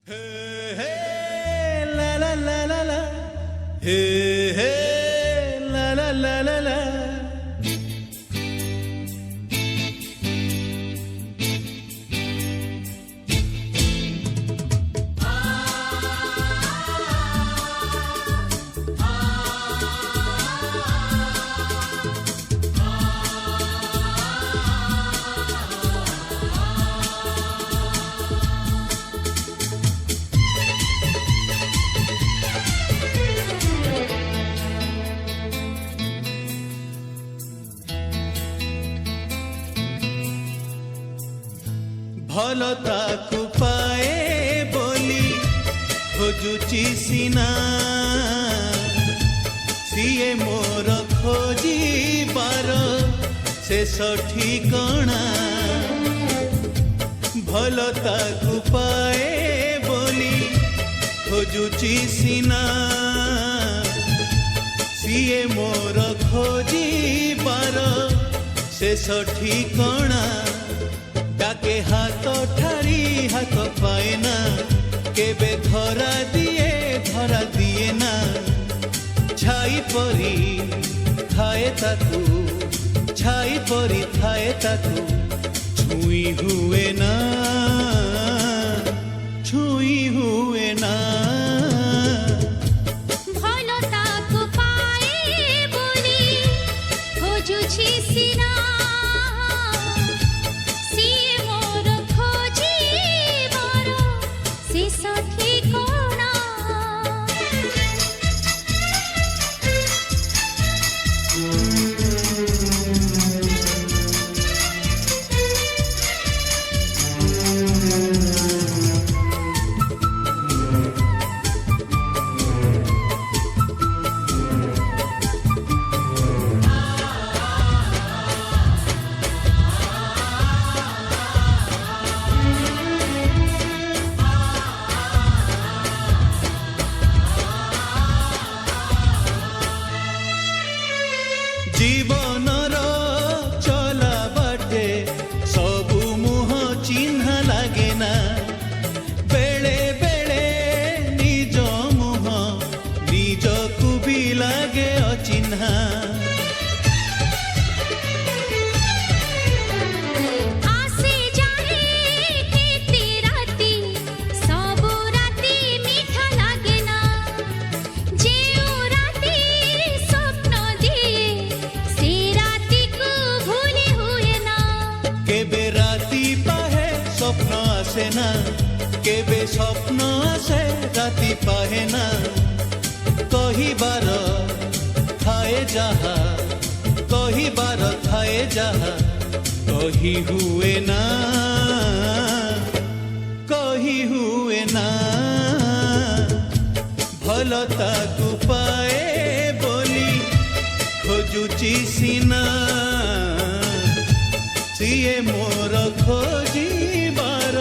Hey, hey, la la la la la. Hey, hey, la la la la la. ଭଲ ତାକୁ ପାଏ ବୋଲି ଖୋଜୁଛି ସିନା ସିଏ ମୋର ଖୋଜିବାର ଶେଷ ଠିକଣା ଭଲ ତାକୁ ପାଏ ବୋଲି ଖୋଜୁଛି ସିନା ସିଏ ମୋର ଖୋଜିବାର ଶେଷ ଠିକଣା ডাকে হাত ঠারি হাত পায় না কেবে ধরা দিয়ে না ছাই পরি থায়ে তাকু ছাই পরি থায়ে তাকু ছুঁই হুয়ে না ছুঁই হুয়ে না ভালো তাকু পায়ে বলি খোঁজুছি সিনা জীবনর চলা বাটে সবু মুহ চিহ্না লাগে না বেড়ে বেড়ে নিজ মুহ নিজকু বি লাগে অচিহ্না কেবে রাতি পাহে স্বপ্ন আসে না কেবে স্বপ্ন আসে রাতি পাহে না কহিবার থায়ে যাহা কহিবার থায়ে যাহা কহি হুয়ে না কহি হুয়ে না ভাল তাকু পায়ে বলি খোঁজুছি সিনা ସିଏ ମୋର ଖୋଜିବାର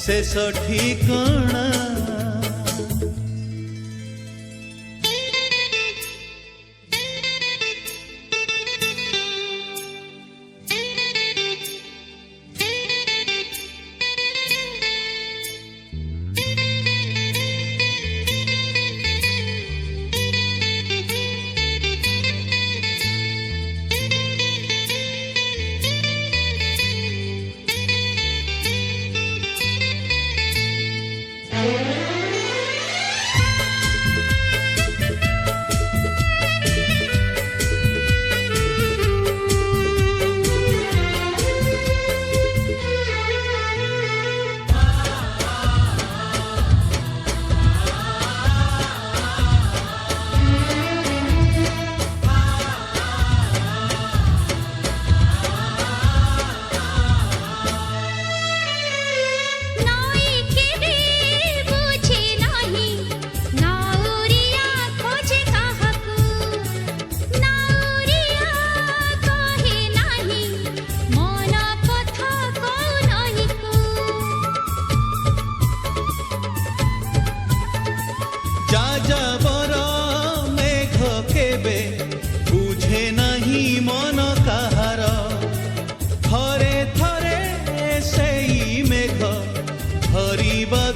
ଶେଷ ଠିକଣା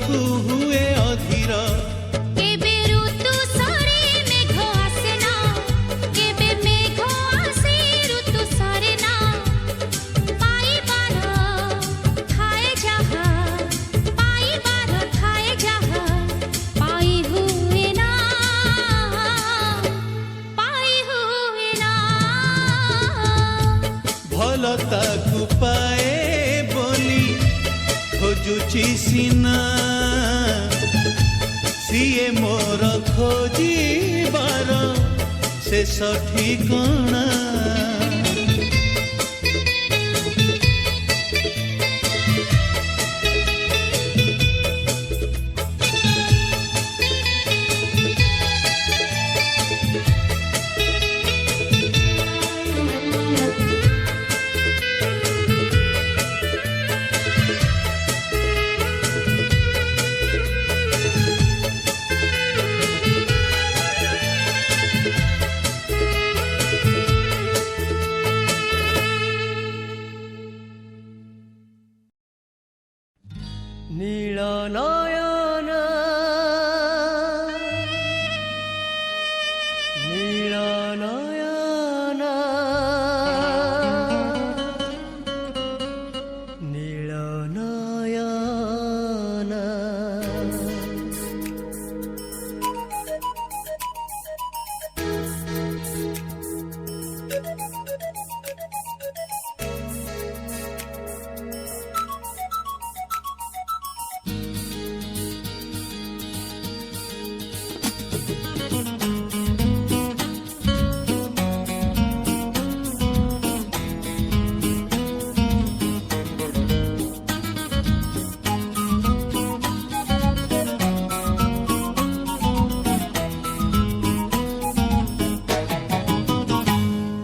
ଚକ୍ଷୁ ହୁଏ ଅଧୀର। କେବେ ଋତୁ ସରେ ମେଘ ଆସେ ନା, କେବେ ମେଘ ଆସେ ଋତୁ ସରେ ନା। ପାଇବାର ଥାଏ ଯାହା, ପାଇବାର ଥାଏ ଯାହା, ପାଇ ହୁଏ ନା, ପାଇ ହୁଏ ନା। ଭଲ ତାକୁ ପାଏ ବୋଲି ଖୋଜୁଛି ସିନା, ସିଏ ମୋର ଖୋଜିବାର ଶେଷ ଠିକଣା। নীল নয়ন নীল নয়ন নীল নয়ন।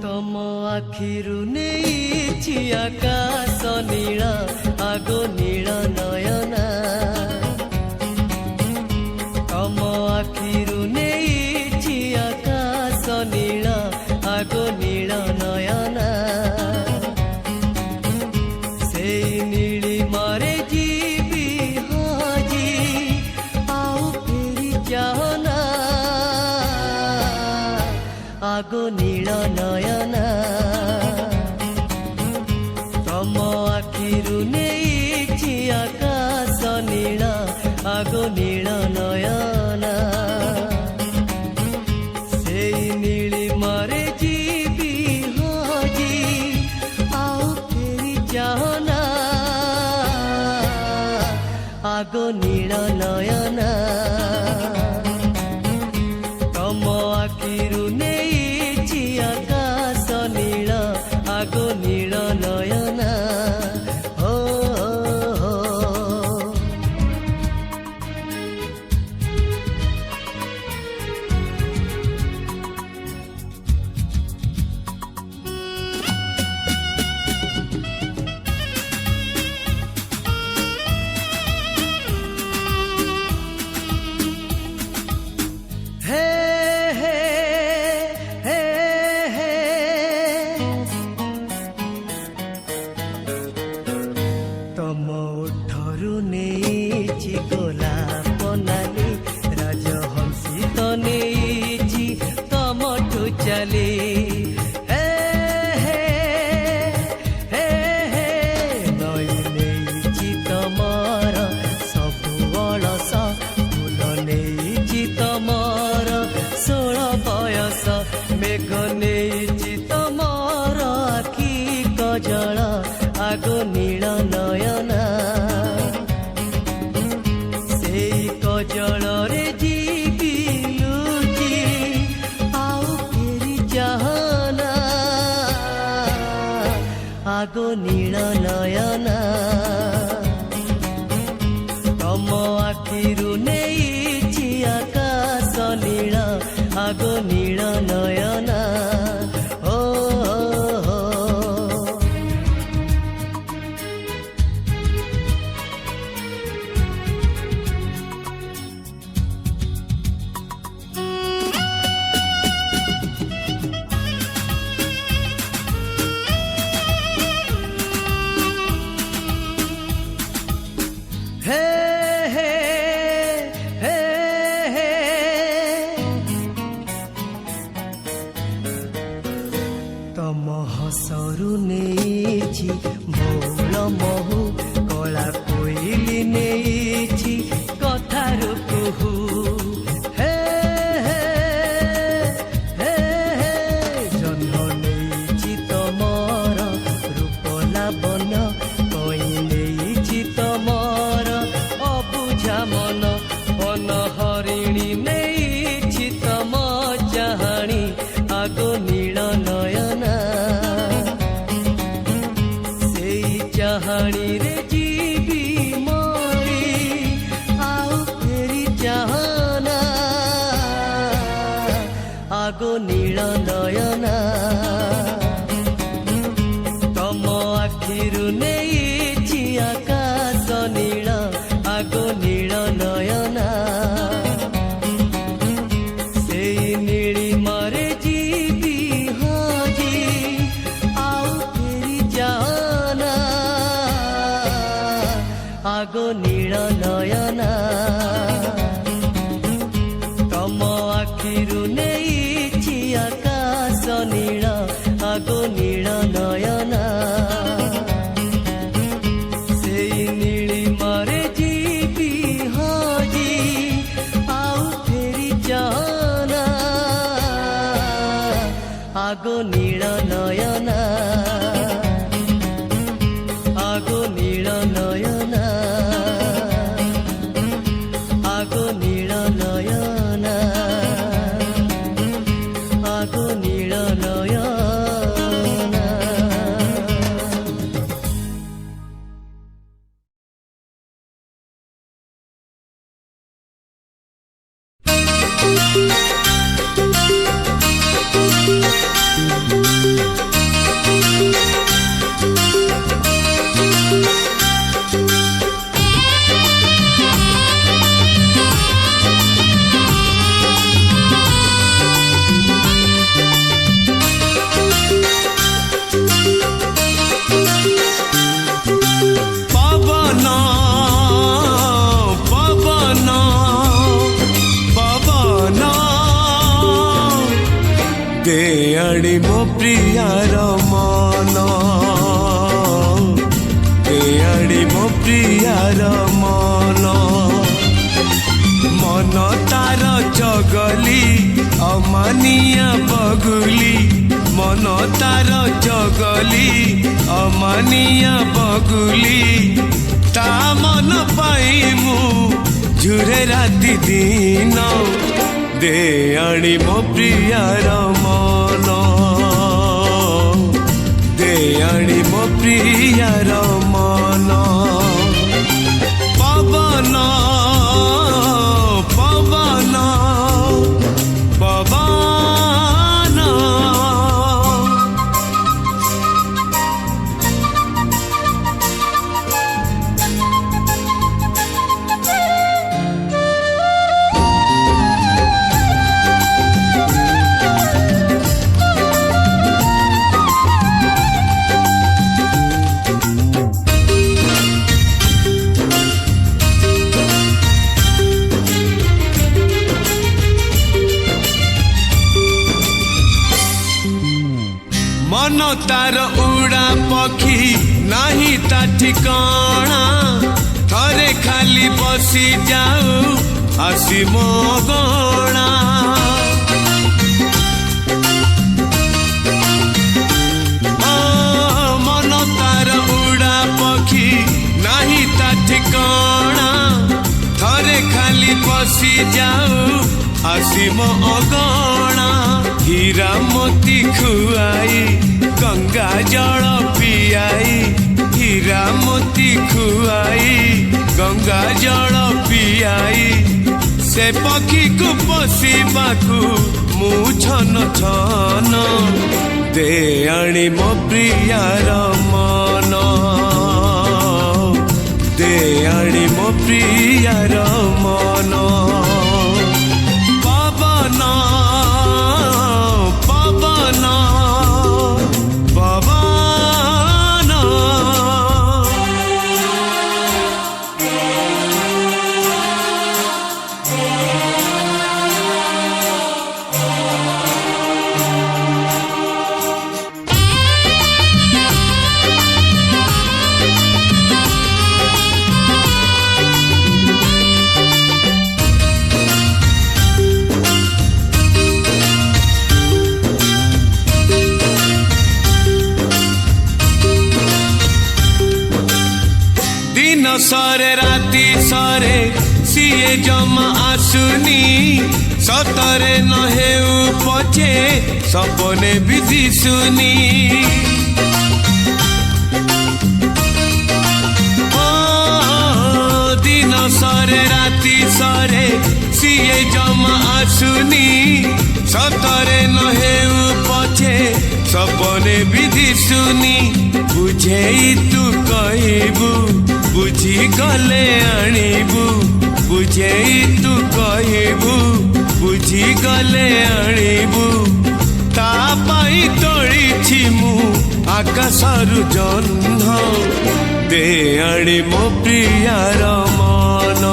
ତମ ଆଖିରୁ ନେଇଛି ଆକାଶ ନୀଳ, ଆଗ ନୀଳ ନୟନା। ତମ ଆଖିରୁ ନେଇଛି ଆକାଶ ନୀଳ, ଆଗ ନୀଳ ନୟନା। ସେଇ ନୀଳିମାରେ ଯିବି ହଜି, ଆଉ ଫେରି ଯାଅନା, ଆଗ ନୀଳ ନୟନା। ତମ ଆଖିରୁ ନେଇଛି ଆକାଶ ନୀଳ, ଆଗ ନୀଳ ନୟନା। ସେଇ ନୀଳିମାରେ ଯିବି ହଜି, ଆଉ ଫେରି ଯାଅନା, ଆଗ ନୀଳ ନୟନା। ତମ ଆଖିରୁ ନେଇଛି ଆକାଶ ନୀଳ, ଆଗ ନୀଳ ନୟନା। ଓ ହୋ। হে হে হে হে, ତମ ଓଠରୁ ନେଇଛି ଗୋଲାପ ନାଲି, ରାଜହଂସୀ ତ ନେଇଛି ତମଠୁ ଚାଲି। ହେ ହେ ହେ ହେ, ନଈ ନେଇଛି ତମର ସବୁ ଅଳସ, ଫୁଲ ନେଇଛି ତମର 16 ବୟସ, ମେଘ ନେଇଛି ତମର ଆଖି କଜଳ, ଆଗ ନୀଳ ନୟନା। ସେଇ କଜଳରେ ଯିବି ଲୁଚି, ଆଉ ଫେରି ଯାଅନା, ଆଗ ନୀଳ ନୟନା। ତମ ଆଖିରୁ ନେଇଛି ଆକାଶ ନୀଳ, ଆଗ ନୀଳ ନୟନା। ଓ ହୋ। হে হে मोरा मन बन हरिणी नेइछि तम चाहाणी आगो नील नयना सेई चाहाणी रे जीवी मरी आउ फेरी चाहना आगो नील नयना तम आखिरु नेइछि आकाश नील आगो नील नयना सेई नीली मारे जीवी हाजी आउ फेरी जाना आगो नील नयना तम आखिरु नेइछि आकाश नील आगो नील नयना सेई नीली मारे जीवी हाजी आउ फेरी जाना आगो नील नयना आगो नील नयना आगो नील नयना आगो नील नयना पवन पवन पवन देयाड़ी मो प्रियार मन देयाड़ी मो प्रियार मन मन तार चगली अमानिया बगुली मन तार चगली अमानिया बगुली ता मन पाई मु झुरे राति दिन देयाड़ी मो प्रियार मन देयाड़ी मो प्रियार मन पवन पवन पवन मन तार उड़ा पक्षी नहीं ता ठिकाना थरे खाली बसी जाऊ आसी मो गणा मन तार उड़ा पक्षी नहीं ता ठिकाना थरे खाली बसी जाऊ आसी मो अगणा हीरा मोती खुआई गंगा जल पियाई हीरा मोती खुआई गंगा जल पियाई से पक्षी को पशिबाकू मु छन छन देयाणी मो प्रियार मन देयाणी मो प्रियार मन पवन पवन पवन दिन सरे राति सरे जमा आसुनी सतरे न हेउ पछे सपने भी दिसुनी दिन सरे राति सरे सिए जमा आसुनी सतरे न हेउ पछे सपने भी दिसुनी बुझेई तू कहबू बुझी गले आणिबू बुझेई तू कहबू बुझी गले आणिबू ता पाई तोळिछि मु आकाशरु जह्न दे आणी मो प्रियार मन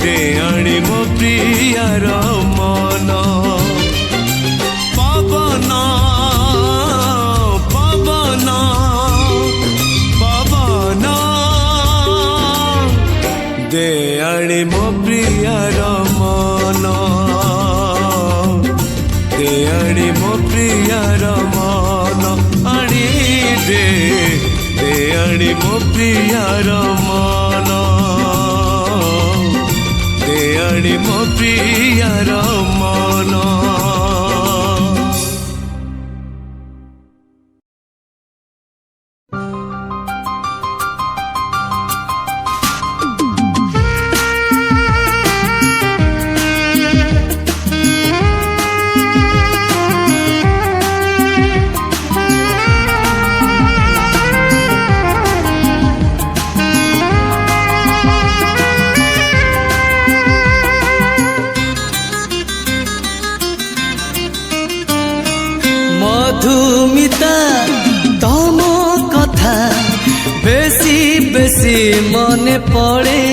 दे आणी मो प्रियार मन पवन पवन पवन दे आणी मो प्रियार मन दे आणी मो प्रियार मन आणी दे दे आणी मो प्रियार मन दे आणी मो प्रियार मन মধুমিতা তম কথা বেশি বেশি মনে পড়ে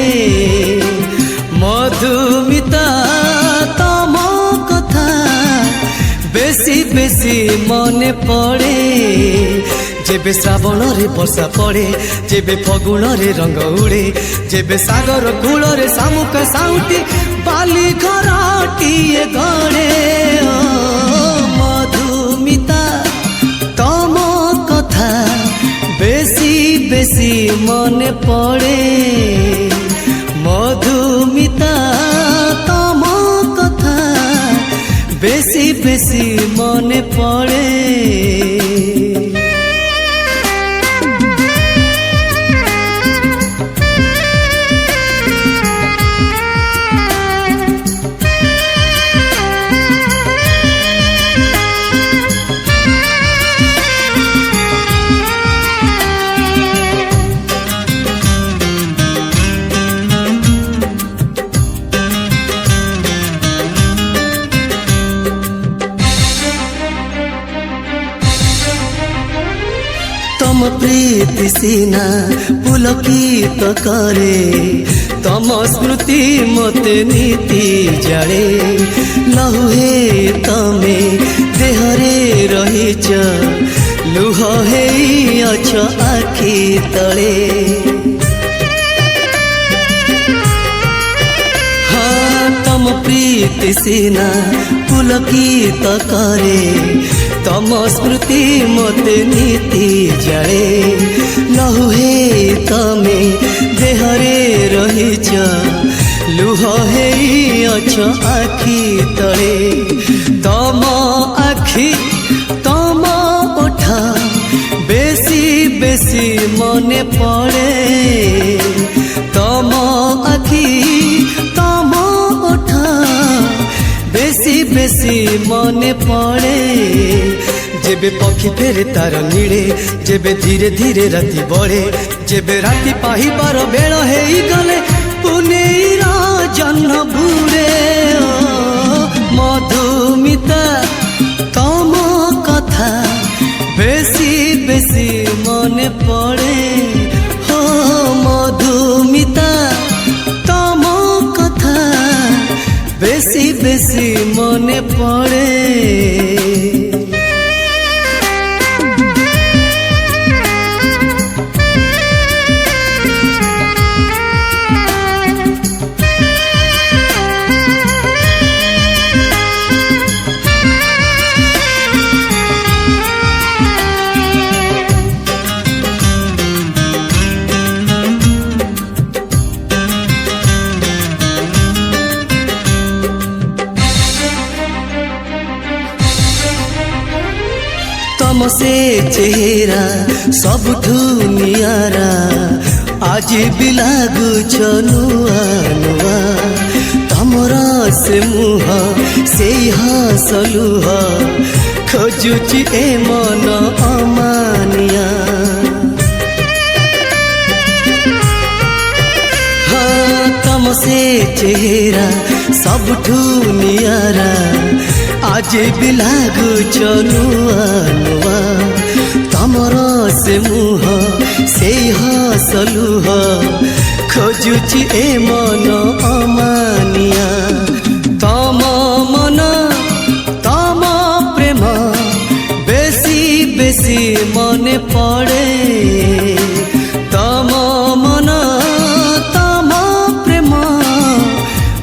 মধুমিতা তম কথা বেশি বেশি মনে পড়ে যেবে শ্রাবণরে বর্ষা পড়ে যেবে ফগুণরে রঙ উড়ে যেবে সাগর কূଳରେ শামুক সাউটি বালি ঘরটিয়ে গড়ে মধুমিতা তম কথা বেশি বেশি মনে পড়ে মধুমিতা তম কথা বেশি বেশি মনে পড়ে तम प्रीति सीना पुलकित करे तम स्मृति मते नीति जाळे लहुहे तमे देहरे रहिच लुह हेई अछ आखि तले तम प्रीति सीना पुलकित करे तम स्मृति मते नीति जाळे लहुहे तमे देहरे रहिच लुह हेई अछ आखि तले तम आखि तम ओठा बेसी बेसी मने पड़े तम आखि तम ओठा बेसी बेसी मने पड़े जेबे पक्षी फेरे तार नीड़े जेबे धीरे धीरे राति बढ़े जेबे राति पाहिबार बेल हेई गले पुनेईर जह्न बुड़े मधुमिता तम कथा बेसी बेसी मने पड़े हो मधुमिता तम कथा बेसी बेसी मने पड़े से चेहरा सबठू नियारा आज भी लागुछ नुआ नुआ तमर से मुह से हसलुह खोजुची ए मन अमानिया हाँ तम से चेहरा सबठू नियारा आज भी लागुछ नुआ नुआ तमर से मुह से हसलुह खोजुची ए मन अमानिया तम मन तम प्रेम बेसी बेसी मने पड़े तम मन तम प्रेम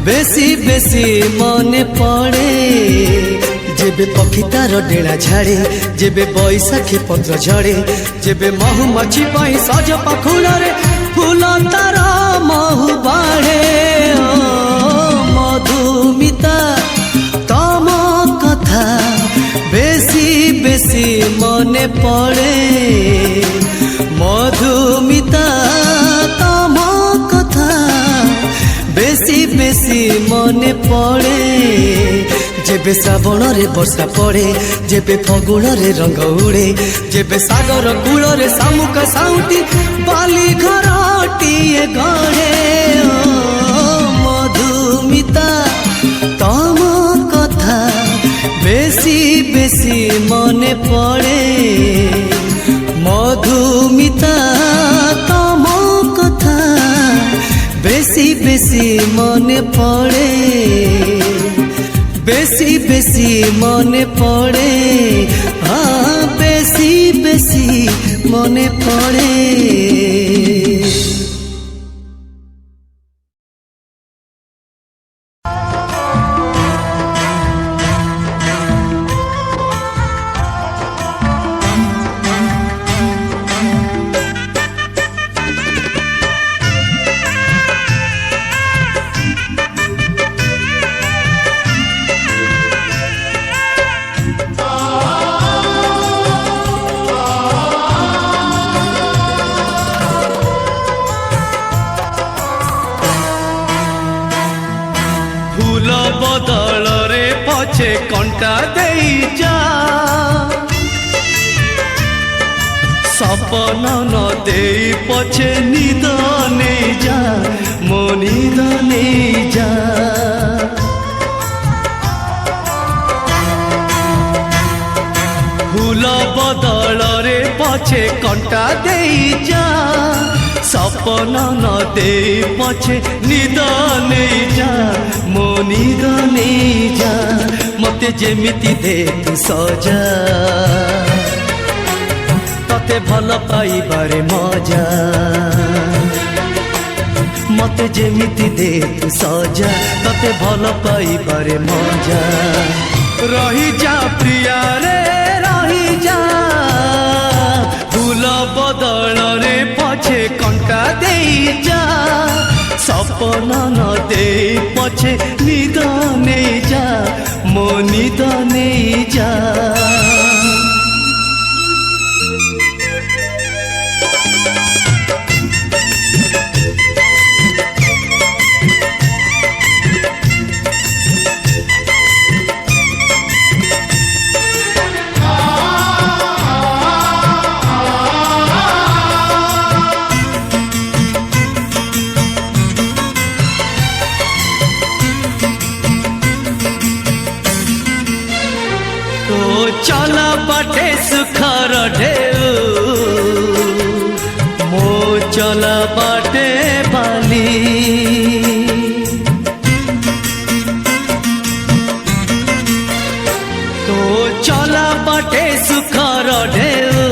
बेसी बेसी मने पड़े जेबे पक्षी तार डेला झाड़े जेबे बैसाखी पत्र झड़े जेबे महुमाछी पाई सज पाखुड़े फूल तार महु बाढ़े मधुमिता तम कथा बेसी बेसी मने पड़े मधुमिता तम कथा बेसी बेसी मने पड़े जेबे श्रावण रे वर्षा पड़े जेबे फगुण रे रंग उड़े जेबे सागर कूल रे शामुक साउटी बाली घरटीए गढ़े मधुमिता तम कथा बेसी बेसी मने पड़े मधुमिता तम कथा बेसी बेसी मने पड़े बेसी बेसी मने पड़े हाँ बेसी बेसी मने पड़े फूल बदल रे पछे कंटा देई जा सपन न देई पछे निद नहीं जा मो निद नहीं जा फूल बदल रे पछे कंटा देई जा सपन न दे पछे निद नहीं जा मो निद नहीं जा मते जेमिति दे तू सजा तते भल पाइबारे मजा मते जेमिति दे तू सजा तते भल पाइबारे मजा रही जा प्रिया रे रही जा फूल बदल रे पछे कंटा देई जा सपन न दे पछे निद नहीं जा मो निद नहीं जा चल बाटे सुखर ढेउ मो चल बाटे बाली तो चल बाटे सुखर ढेउ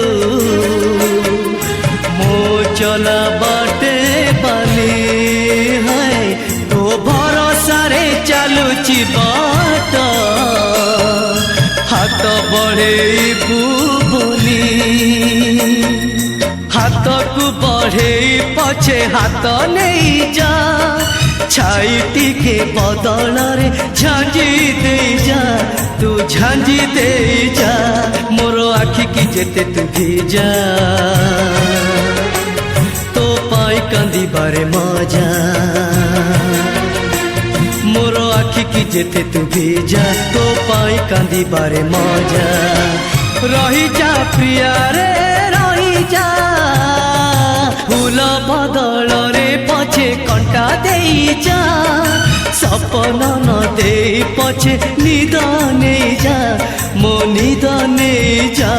मो चल बाटे बाली है तो भरोसा रे चलुची बाट हाथ बढ़े बोली हाथ को बढ़े पछे हाथ नहीं जा छाई टिके बदल रे झांझी दे जा तू झांझी दे जा मोर आखि की जेते तू भिजा तो पाई कांदी बारे मजा मोर आखि की जेते तू भिजा तो पाई कांदी बारे मजा रही जा प्रिया रे रही जा फूल बदल रे पछे कंटा देई जा सपन न दे पछे निद नहीं जा मो निद नहीं जा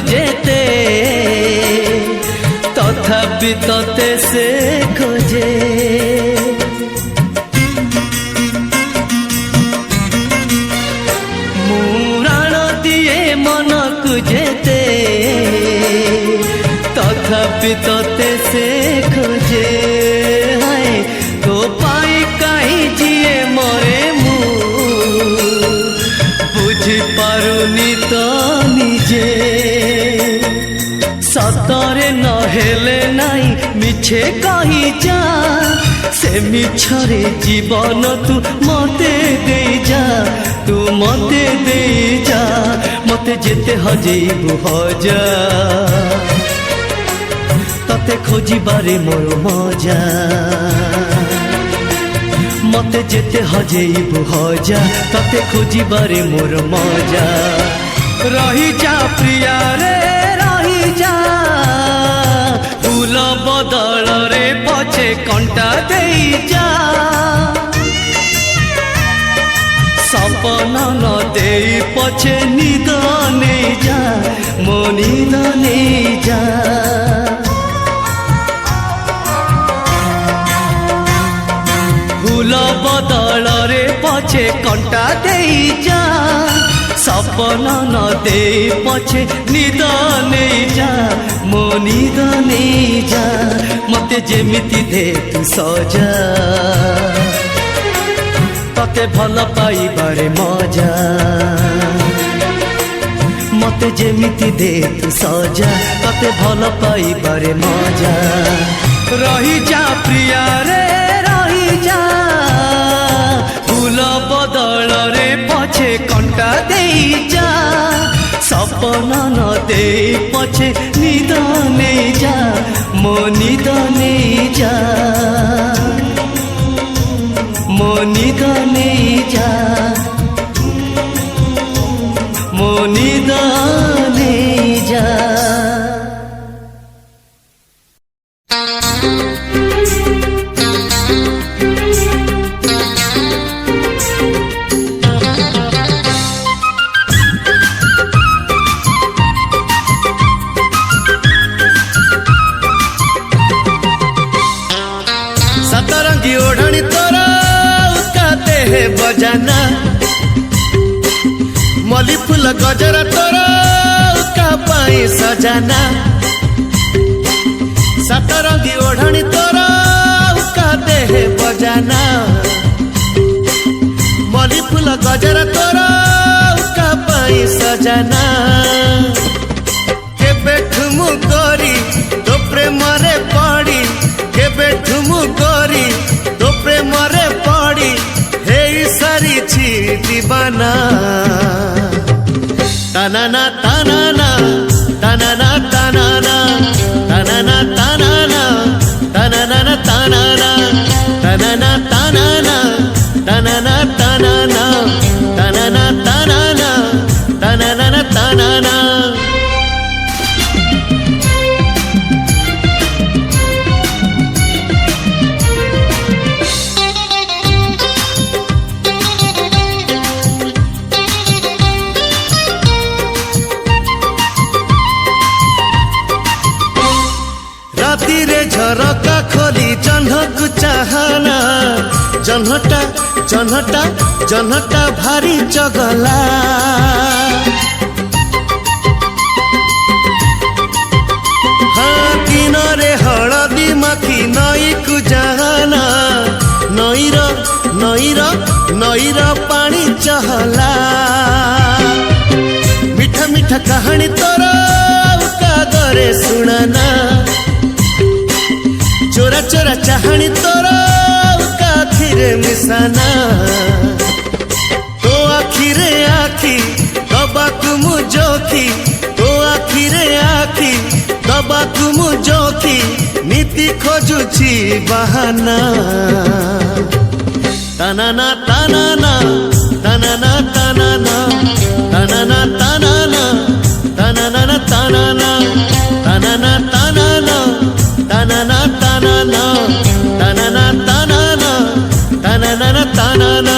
जेते तथापि तते से खोजे मुराण दिए मनक जेते तथापि तते से खोजे हाय तो पाई कहीं जिए मरे मु बुझी पारुनी तो निजे सतरे न हेले नाई मिछे कही जा से मिछरे जीवन तू मते दे जा तू मते दे जा मते जेते हजेबु हजा तते खोजिबारे मोर मजा मते जेते हजेबु हजा तते खोजिबारे मोर मजा रही जा प्रिया रे रही जा फूल बदल रे पछे कंटा देई जा सपन न देई पछे निद नहीं जा मो निद नहीं जा फूल बदल रे पछे कंटा देई जा सपन न दे पछे निद नहीं जा मो निद नहीं जा मते जेमिति दे तू सजा तते भल पाइबारे मजा मते जेमिति दे तू सजा तते भल पाइबारे मजा रही जा प्रिया रे रही जा फूल बदल रे पछे कंटा देई जा सपन न दे पछे निद नहीं जा मो निद नहीं जा मो निद नहीं जा मो निद नहीं जा सतरंगी ओढ़नी तोरा उसकाते है बजाना मली फूल गजरा तोरा उसका पाई सजाना सतरंगी ओढ़नी तोरा उसकाते है बजाना मली फूल गजरा तोरा उसका पाई सजाना केबे ठुमु करी तो प्रेम रे पड़ी केबे ठुमु करी तो प्रेम रे पड़ी हे सारी छी दीवाना तानाना तानाना तानाना तानाना तानाना तानाना तानाना तानाना तानाना तानाना तानाना तानाना तानाना तानाना तानाना तानाना झरका खोली जह्नक चाहना जह्नटा ଜହ୍ନଟା ଭାରି ଚଗଲା। ହଁ ଦିନରେ ହଳଦୀ ମାଖି ନଈକୁ ଯାହାନା, ନଈର ପାଣି ଚହଲା। ମିଠା ମିଠା କାହାଣୀ ତୋର କାଗରେ ଶୁଣାନା, ଚୋରା ଚୋରା ଚାହାଣୀ ତୋର ଆଖିରେ ମିଶାନା। ତୋ ଆଖିରେ ଆଖି ଦବାକୁ ମୁଁ ଜୋଖି, ତୋ ଆଖିରେ ଆଖି ଦବାକୁ ମୁଁ ଜୋଖି, ନୀତି ଖୋଜୁଛି ବାହାନା। ତାନାନା ତାନାନା ତାନାନା ତାନାନା ତାନାନା ତାନାନା ତାନାନା ତାନାନା ତାନାନା ତାନାନା ତାନାନା ତାନାନା ତାନାନା ତାନାନା ତାନାନା ତାନାନା।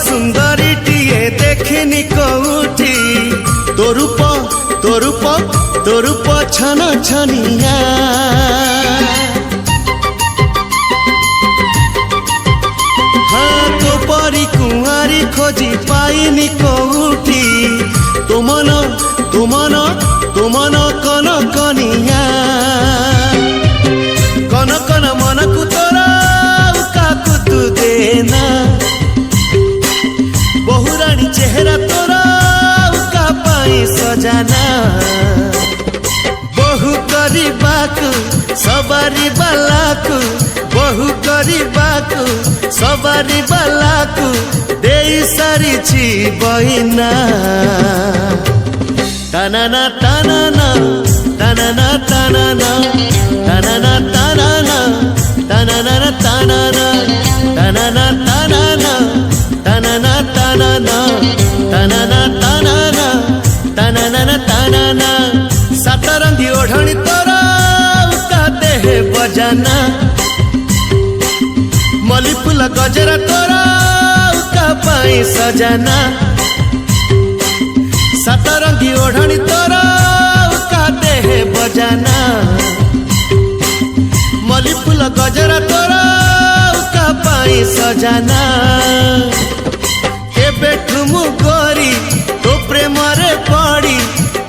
ସୁନ୍ଦରୀଟିଏ ଦେଖିନି କୋଉଠି, ତୋ ରୂପ ଛନ ଛନିଆ। ହଁ ତୋ ପରି କୁଆଁରୀ ଖୋଜି ପାଇନି କୋଉଠି, ତୋ ମନ କନ କନିଆ। କନ କନ ମନକୁ ତୋର କାକୁ ତୁ ଦେନା, बहुरानी चेहरा तोरा का पाई सजाना। बहु करिबाकु सबारी बालाकु, बहु करिबाकु सबारी बालाकु देई सारिछि बहिना। तानाना तानाना तानाना तानाना तानाना तानाना तानाना तानाना तानाना तानाना तानाना तानाना तानाना तानाना तानाना तानाना। सातरंगी ओढ़णी तोरा का देह बजाना, मली फूल गजरा तोरा का पाई सजाना। सातरंगी ओढ़णी तोरा का देह बजाना, मली फूल गजरा तोरा का पाई सजाना। केबेठु मु गोरी तो प्रेमरे पड़ी,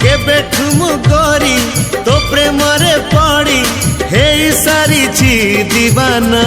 केबेठु मु गोरी तो प्रेमरे पड़ी, हे सारी छी दीवाना।